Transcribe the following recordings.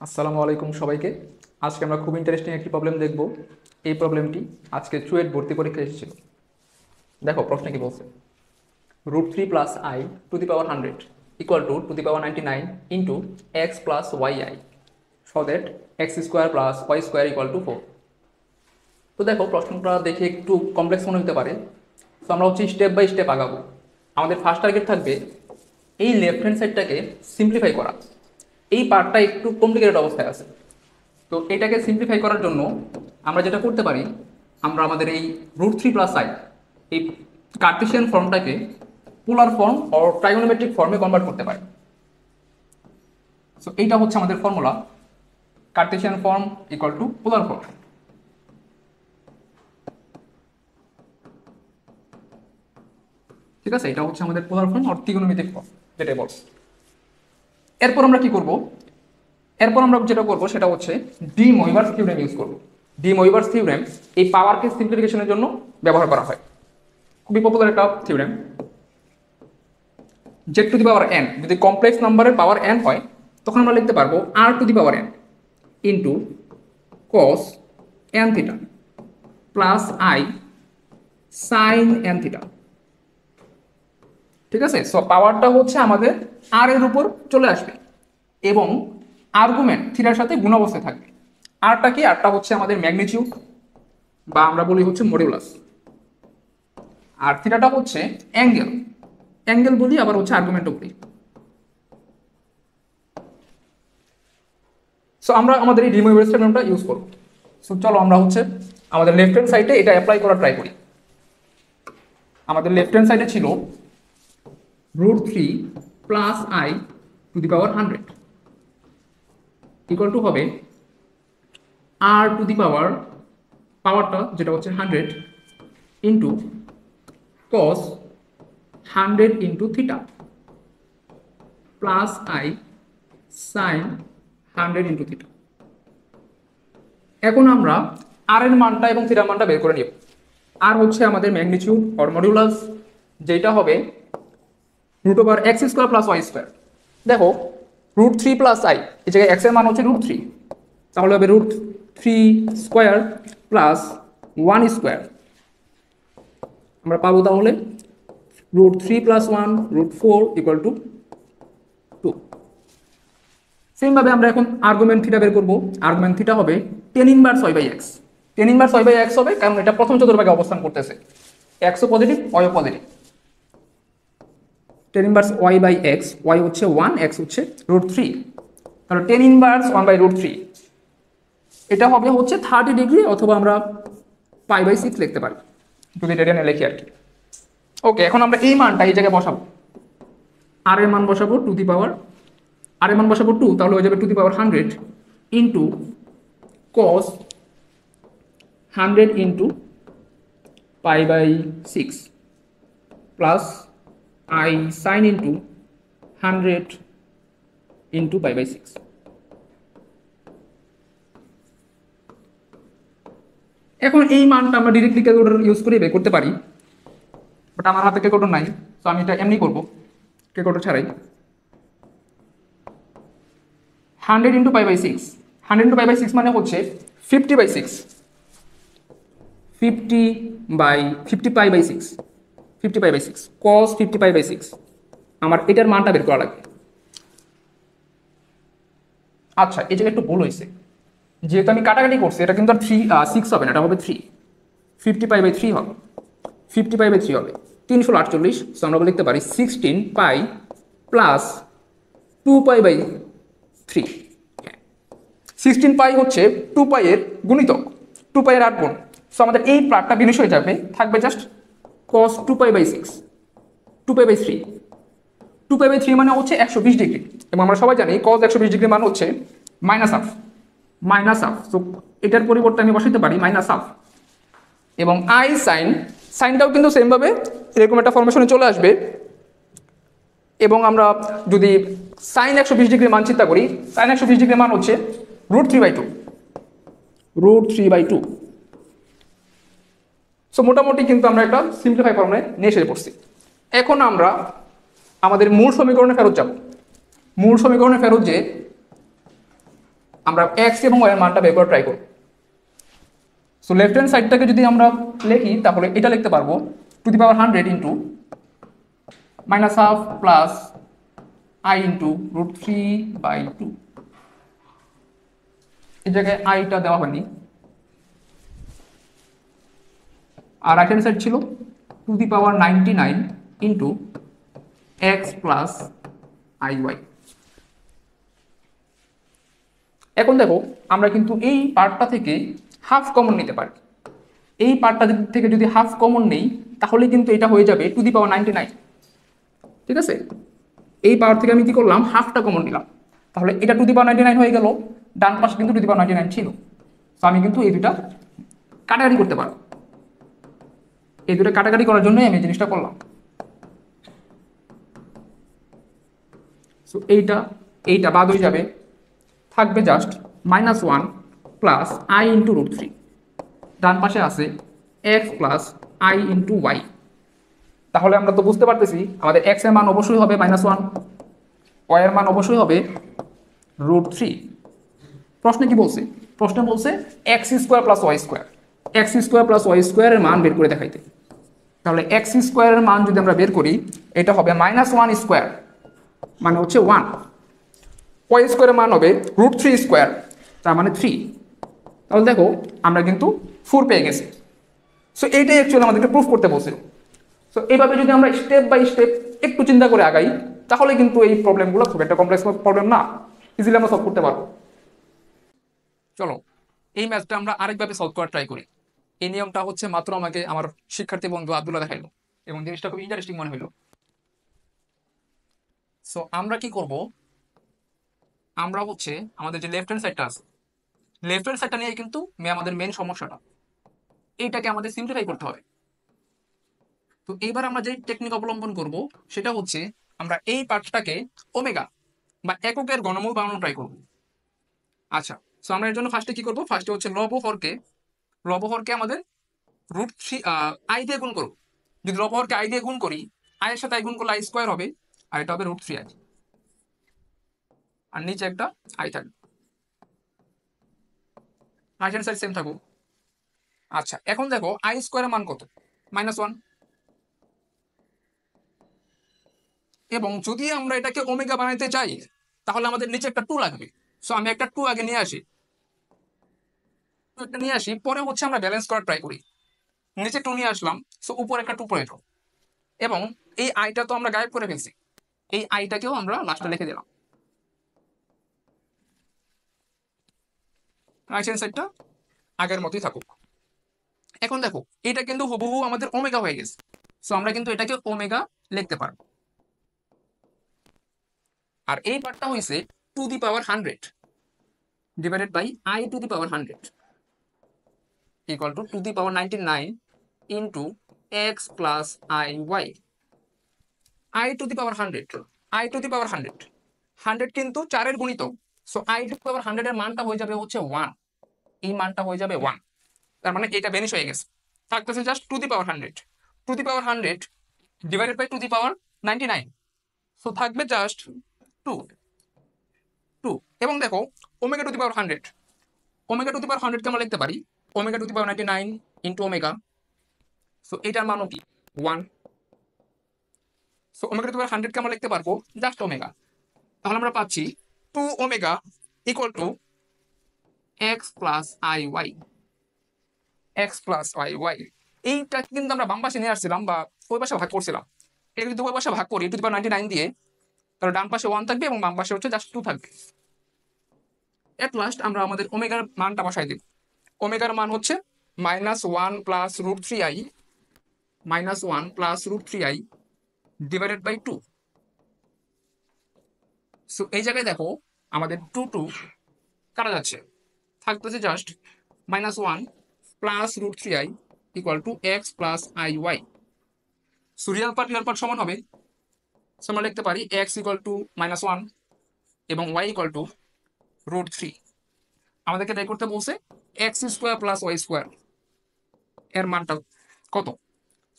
আসসালামু আলাইকুম সবাইকে। আজকে আমরা খুব ইন্টারেস্টিং একটি প্রবলেম দেখব। এই প্রবলেমটি আজকে চুয়েট ভর্তি পরীক্ষায় এসেছিল। দেখো প্রশ্ন কি বলছে, √3 + i⁻100 = 2^99 * x + yi, so that x² + y² = 4। তো দেখো প্রশ্নটা দেখে একটু কমপ্লেক্স মনে হতে পারে। তো আমরা স্টেপ বাই স্টেপ আগাবো। আমাদের ফার্স্ট টার্গেট থাকবে এই লেফট হ্যান্ড সাইডটাকে সিম্পলিফাই করা। এই পার্টটা একটু কমপ্লিকেটেড অবস্থায় আছে। তো এটাকে সিম্পলিফাই করার জন্য আমরা যেটা করতে পারি, আমরা আমাদের এই √3 + i এই কার্টেসিয়ান ফর্মটাকে পোলার ফর্ম ও ট্রাইগোনোমেট্রিক ফর্মে কনভার্ট করতে পারি। সো এইটা হচ্ছে আমাদের formula, Cartesian form = polar form. ঠিক আছে, এটা হচ্ছে আমাদের পোলার ফর্ম আর ত্রিকোণমিতিক ফর্ম যেটা বলছে। এরপর আমরা কি করব, এরপর আমরা যেটা করব সেটা হচ্ছে ডি মইভার্স থিওরেম ইউজ করব। ডি মইভার্স থিওরেম এই পাওয়ারকে সিম্পলিফিকেশনের জন্য ব্যবহার করা হয়। খুবই পপুলার একটা থিওরেম। z⁴n যদি কমপ্লেক্স নাম্বারের পাওয়ার n হয়, তখন আমরা লিখতে পারবো r⁴n into cos n theta plus i sin n theta. ঠিক আছে, সো পাওয়ারটা হচ্ছে আমাদের আর এর উপর চলে আসবে এবং আর্গুমেন্ট থিটার সাথে গুণ অবস্থায় থাকবে। আরটা কি, আরটা হচ্ছে আমাদের ম্যাগনিটিউড বা আমরা বলি হচ্ছে মডিউলাস, আর থিটাটা হচ্ছে অ্যাঙ্গেল। অ্যাঙ্গেল বলি আবার হচ্ছে আর্গুমেন্টও বলি। সো আমরা আমাদের এই রিমুভার স্টেটমেন্টটা ইউজ করব। সো চলো আমরা হচ্ছে আমাদের লেফট হ্যান্ড সাইডে এটা অ্যাপ্লাই করা ট্রাই করি। আমাদের লেফট হ্যান্ড সাইডে ছিল √3 + i⁻100 ইকুয়াল টু হবে পাওয়ারটা যেটা হচ্ছে 100 into cos 100 into theta plus i sin 100 into theta. এখন আমরা আর এর মানটা এবং থিটার মানটা বের করে নিব। আর হচ্ছে আমাদের ম্যাগনিটিউড অর মডিউলাস, যেটা হবে √x² + y²। দেখো √3 + i, এই জায়গায় x এর মান হচ্ছে √3, তাহলে হবে √3² + 1²। আমরা পাবো তাহলে √3 + 1 √4 = 2। সেম ভাবে আমরা এখন আর্গুমেন্ট থিটা বের করব। আর্গুমেন্ট থিটা হবে tan−1y/x। tan−1y/x হবে কারণ এটা প্রথম চতুর্ভাগে অবস্থান করতেছে, x ও পজিটিভ y ও পজিটিভ। tan−1y/x, y হচ্ছে 1, x হচ্ছে √3, তাহলে tan−1 এটা হবে হচ্ছে 30 ডিগ্রি, অথবা আমরা π/6 লিখতে পারি যদি রেডিয়ানে লিখি আর কি। ওকে, এখন আমরা এই মানটা এই জায়গায় বসাবো। আর এর মান বসাবো আর এর মান বসাবো 2, তাহলে হয়ে যাবে 100 into cos 100 into π/6 plus i sin into 100 into π/6। এখন এই মানটা আমরা ডিরেক্টলি ক্যালকুলেটর ইউজ করে বের করতে পারি, বাট আমার হাতে ক্যালকুলেটর নাই, তো আমি এটা এমনি করবো ক্যালকুলেটর ছাড়াই। 100 ইন্টু π/6, 100 ইন্টু π/6 মানে হচ্ছে 50/6, 50π/6 cos 50π/6। আমার এটার মানটা বের করা লাগবে। আচ্ছা, এই জায়গায় একটু ভুল হয়েছে, যেহেতু আমি কাটাকাটি করছি, এটা কিন্তু আর 6 হবে না, এটা হবে 3, 50π/3 হবে, 50π/3 হবে 348। সো আমরা লিখতে পারি 16π প্লাস 2π/3। 16π হচ্ছে 2π এর গুণিতক, 2π এর 8 গুণ। সো আমাদের এই পার্টটা বিনাশ হয়ে যাবে, থাকবে জাস্ট cos 2π/6, 2π/3। 2π/3 মানে হচ্ছে 120 ডিগ্রি, এবং আমরা সবাই জানি cos 120 ডিগ্রি মান হচ্ছে -হাফ। সো এটার পরিবর্তে আমি বসাইতে পারি -হাফ, এবং i সাইনটাও কিন্তু সেম ভাবে এরকম একটা ফরমেশনে চলে আসবে। এবং আমরা যদি sin 120 ডিগ্রি মান চিন্তা করি, sin 120 ডিগ্রি মান হচ্ছে √3/2। সো মোটামুটি কিন্তু আমরা একটা সিম্পলিফাই ফর্মে নিয়ে এসে পড়ছি। এখন আমরা আমাদের মূল সমীকরণে ফেরত যাব। মূল সমীকরণে ফেরত যে আমরা এক্স এবং ওয়াই এর মানটা বের করে ট্রাই করব। সো লেফট হ্যান্ড সাইডটাকে যদি আমরা লিখি তাহলে এটা লিখতে পারবো to the power 100 into minus half plus I into √3/2। এই জায়গায় আইটা দেওয়া হয়নি, আর রাইট হ্যান্ড সাইড ছিল to the power 99 into x plus I Y. এখন দেখো আমরা কিন্তু এই পার্টটা থেকে হাফ কমন নিতে পারি। এই পার্টটা থেকে যদি হাফ কমন নেই তাহলে কিন্তু এটা হয়ে যাবে টু দি পাওয়ার 99। ঠিক আছে, এই পাওয়ার থেকে আমি কি করলাম, হাফটা কমন নিলাম, তাহলে এটা টু দি পাওয়ার 99 হয়ে গেল। ডান পাশে কিন্তু টু দি পাওয়ার 99 ছিল, তো আমি কিন্তু এই দুটা কাটাকাটি করতে পারবো। এই দুটো কাটাকাটি করার জন্যই আমি এই জিনিসটা করলাম। সো এইটা বাদ হয়ে যাবে, থাকবে জাস্ট -1 প্লাস আই ইন্টু √3। ডান পাশে আছে X plus I into Y. তাহলে আমরা তো বুঝতে পারতেছি আমাদের এক্স এর মান অবশ্যই হবে -1, ওয়াই এর মান অবশ্যই হবে √3। প্রশ্নে কি বলছে? প্রশ্নে বলছে X square plus Y square, X square plus Y স্কোয়ারের মান বের করে দেখাইতে। তাহলে এক্স স্কোয়ারের মান যদি আমরা বের করি এটা হবে -1 স্কোয়ার, মানে হচ্ছে 1। ওয়াই স্কোয়ারের মান হবে √3 স্কোয়ার, তার মানে 3। তাহলে দেখো আমরা কিন্তু 4 পেয়ে গেছি। সো এইটাই অ্যাকচুয়ালি আমাদেরকে প্রুফ করতে বলছিল। সো এইভাবে যদি আমরা স্টেপ বাই স্টেপ একটু চিন্তা করে আগাই তাহলে কিন্তু এই প্রবলেমগুলো খুব একটা কমপ্লেক্স প্রবলেম না, ইজিলি আমরা সলভ করতে পারবো। চলো এই ম্যাথটা আমরা আরেকভাবে সলভ করার ট্রাই করি। এই নিয়মটা হচ্ছে মাত্র আমাকে আমার শিক্ষার্থী বন্ধু আব্দুল্লাহ দেখাইলো এবং জিনিসটা খুব ইন্টারেস্টিং মনে হলো। সো আমরা কি করব, আমরা হচ্ছে আমাদের যে লেফট হ্যান্ড সাইডটা আছে, লেফট হ্যান্ড সাইডটা নিয়ে কিন্তু আমাদের মেন সমস্যাটা, এইটাকে আমাদের সিম্পলিফাই করতে হবে। তো এইবার আমরা যে টেকনিক অবলম্বন করব সেটা হচ্ছে আমরা এই পার্টটাকে ওমেগা বা এককের ঘনমূল বানানোর ট্রাই করব। আচ্ছা, সো আমরা এর জন্য ফার্স্টে কি করব, ফার্স্টে হচ্ছে লবহরকে আমাদের √3 আই দিয়ে গুণ করব। যদি লবহরকে আই দিয়ে গুণ করি, আই এর সাথে আই গুণ করলে আই স্কোয়ার হবে, আর এটা হবে √3i, আর নিচে একটা আই থাকবে, রাইট হ্যান্ড সাইড সেম থাকুক। আচ্ছা, এখন দেখো আই স্কোয়ারের মান কত, -1। এবং যদি আমরা এটাকে ওমেগা বানাইতে চাই তাহলে আমাদের নিচে একটা 2 লাগবে। সো আমি একটা 2 আগে নিয়ে আসি, পরে হচ্ছে আমরা ব্যালেন্স করার ট্রাই করি। নিচে 2 নিয়ে আসলাম, সো উপরে একটা 2 পড়ে গেল, এবং এই আইটা তো আমরা গায়েব করে ফেলছি, এই আইটাকেও আমরা লাস্টে লিখে দিলাম। রাইট হ্যান্ড সাইডটা আগের মতোই থাকুক। এখন দেখো এটা কিন্তু হুবহু আমাদের ওমেগা হয়ে গেছে, সো আমরা কিন্তু এটাকে ওমেগা লিখতে পারবো। আর এই পার্টটা হইছে to the power 100 divided by i to the power 100 equal to the power 99 into x plus I y. I to the power 100, i to the power 100 কিন্তু 4 এর গুণিতক। So i to the power 100 এর মানটা হয়ে যাবে হচ্ছে 1, এই মানটা হয়ে যাবে 1। তার মানে এটা ভ্যানিশ হয়ে গেছে, থাকতেছে just two the power 100, two the power 100 divided by two the power 99। So থাকবে জাস্ট 2। এবং দেখো omega to the power 100, omega to the power 100 কে আমরা লিখতে পারি omega to the power 99 into omega. So এটার মানও কি 1। So omega to the power 100 কে আমরা লিখতে পারবো জাস্ট ওমেগা। তাহলে আমরা পাচ্ছি 2 omega equal to X plus I Y, X plus Y Y. এইটা কিন্তু আমরা বাম পাশে নিয়ে আসছিলাম বা ওই পাশে ভাগ করছিলাম, এটা যদি ওই পাশে ভাগ করি টু দি পাওয়ার 99 দিয়ে, তাহলে ডান পাশে 1 থাকবে এবং বাম পাশে হচ্ছে জাস্ট 2 থাকবে। এট লাস্ট আমরা আমাদের ওমেগার মানটা বসাই দিব। ওমেগার মান হচ্ছে -1 plus √3i, -1 plus √3i divided by 2। So এই জায়গায় দেখো আমাদের 2 কাটা যাচ্ছে, থাকতেছে just -1 plus √3i equal to X plus I Y. So real part সমান হবে, সো আমরা লিখতে পারি এক্স ইকুয়াল টু -1 এবং ওয়াই ইকুয়াল টু √3। আমাদেরকে বের করতে বলছে X square plus Y square এর মানটা কত।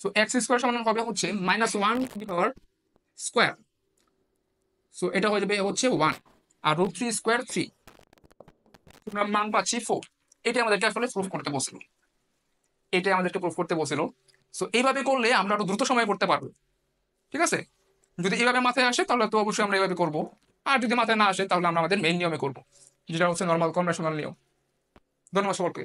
সো এক্স স্কোয়ার সমান হবে হচ্ছে -1 two the power square, so এটা হয়ে যাবে হচ্ছে 1, আর √3 স্কোয়ার 3। আমরা মান পাচ্ছি 4। এটা আমাদেরকে আসলে প্রুফ করতে বলছিল, এটাই আমাদেরকে প্রুফ করতে বলছিল। সো এইভাবে করলে আমরা আরো দ্রুত সময় করতে পারবো। ঠিক আছে, যদি এইভাবে মাথায় আসে তাহলে তো অবশ্যই আমরা এইভাবে করবো, আর যদি মাথায় না আসে তাহলে আমরা আমাদের মেইন নিয়মে করবো, যেটা হচ্ছে নর্মাল কনভেনশনাল নিয়ম। ধন্যবাদ সকলকে।